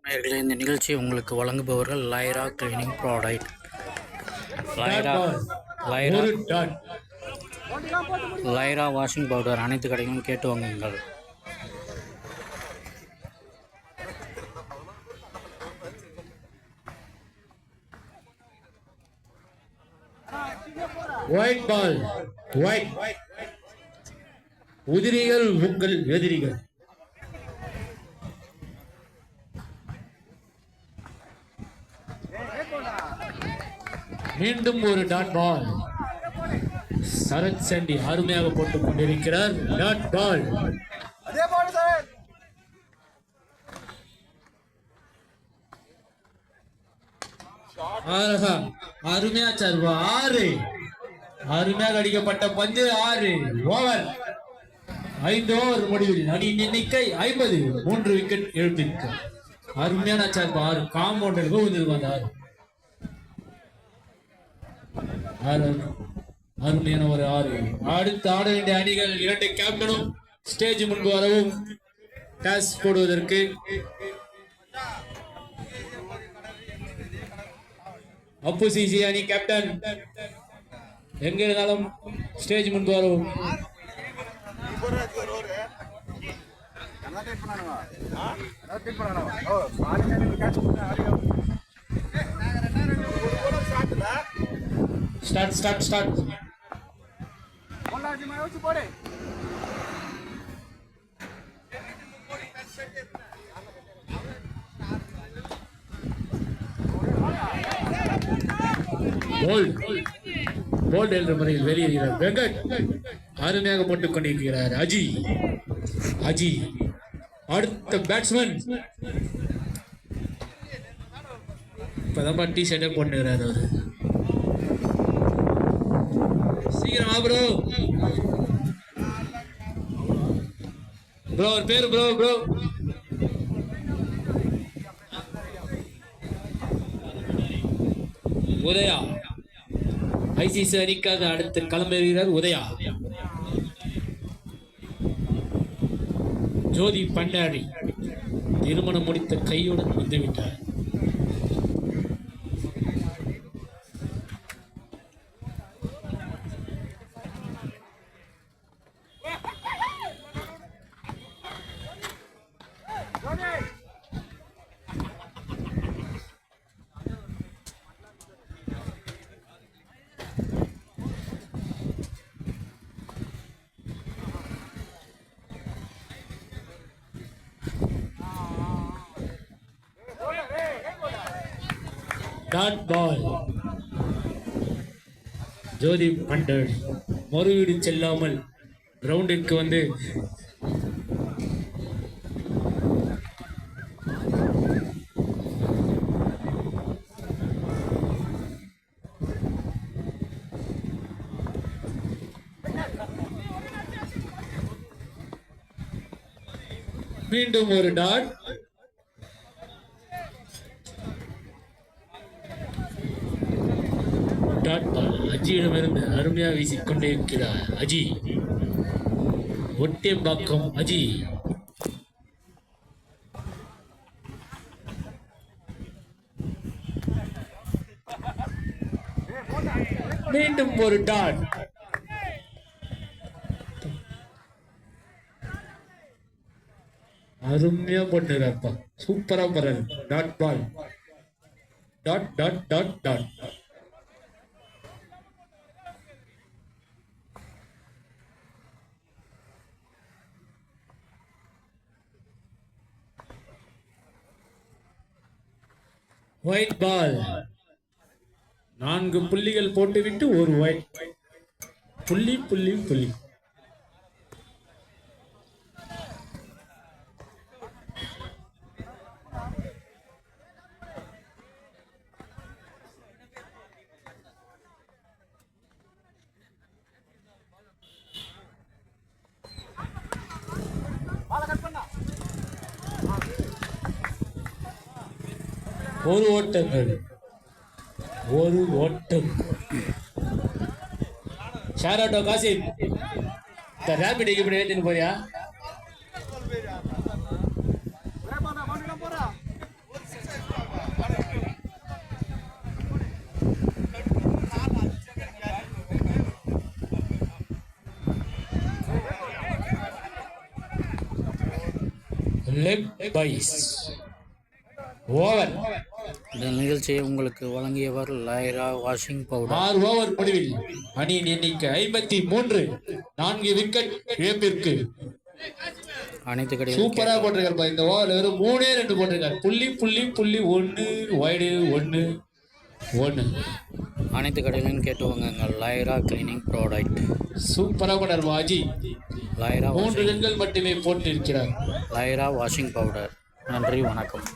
நேயர்களே, இந்த நிகழ்ச்சியை உங்களுக்கு வழங்குபவர்கள் லைரா கிளீனிங் ப்ராடக்ட். லைரா லைரா லைரா வாஷிங் பவுடர் அனைத்து கடைகளும் கேட்டு வாங்குங்கள். White ball, white. உதிரிகள் உங்கள் எதிரிகள். மீண்டும் ஒரு டாட் பால். சரத் சண்டி அருமையாக போட்டுக் கொண்டிருக்கிறார். Dot ball. அருமையா சார்பா 6. அருமையாக அடிக்கப்பட்ட பந்து 6 ஓவர். 5 ஓவர் முடிவில் அணி எண்ணிக்கை 50. 3 விக்கெட் இழப்பிற்கு. அருமையான சார்பா 6 காம்பவுண்டர் வந்தார். அருமையான ஒரு 6. அடுத்து ஆட வேண்டிய அணிகள் 2 கேப்டனும் ஸ்டேஜ் முன்பு வரவும் டாஸ் போடுவதற்கு. அப்பு சிசி அணி கேப்டன் எங்க இருந்தாலும் ஸ்டேஜ் முன்பு வரவும். ஸ்டார்ட். போல்ட் என்ற முறையில் வெளியேறுகிறார் வெங்கட். அருமையாக போட்டுக் கொண்டிருக்கிறார் அஜி. அடுத்த பேட்ஸ்மேன் இப்பதான் டி ஷர்ட்டே போட்டுக்கிறார் அவரு. சீக்கிரமா ப்ரோ ஒரு பேரு ப்ரோ. உதயா ஐசிசி அணிக்காக அடுத்து களமிறங்குகிறார் உதயா. ஜோதி பண்டாரி திருமணம் முடித்த கையுடன் வந்துவிட்டார். Dot ball. ஜோதி பண்டாரி மறுவீடு செல்லாமல் கிரவுண்டிற்கு வந்து மீண்டும் ஒரு டாட். அஜியிடமிருந்து அருமையாக வீசிக்கொண்டே இருக்கிறார் அஜி. ஒட்டேம்பாக்கம் அஜி. மீண்டும் ஒரு டாட். அருமையா போட்டுறாப்பா, சூப்பரா போறாரு. Dot ball. Dot. White ball. 4 புள்ளிகள் போட்டுவிட்டு ஒரு ஒயிட். புள்ளி. ஒரு ஓட்டம். ஷேர் ஆட்டோ காசிம் ரேபிடுக்கு இப்படி ஏற்றின்னு போறியா? லெக் பைஸ். ஓவர். இந்த நிகழ்ச்சியை உங்களுக்கு வழங்கியவர் லைரா வாஷிங் பவுடர். 6 ஓவர் முடிவில் அணியின் எண்ணிக்கை 53. 4 விக்கெட் இழப்பிற்கு. அனைத்து கடையும் சூப்பரா போட்டிருக்காரு. இந்த ஓவர் வெறும் 3 போட்டிருக்காரு. புள்ளி புள்ளி புள்ளி 1 வைடு 1 1. அனைத்து கடையிலும் கேட்டு வாங்க லைரா கிளீனிங் ப்ராடக்ட். சூப்பரா போட்டார் அஜி. லைரா 3 ரன்கள் மட்டுமே போட்டிருக்கிறார். லைரா வாஷிங் பவுடர். நன்றி, வணக்கம்.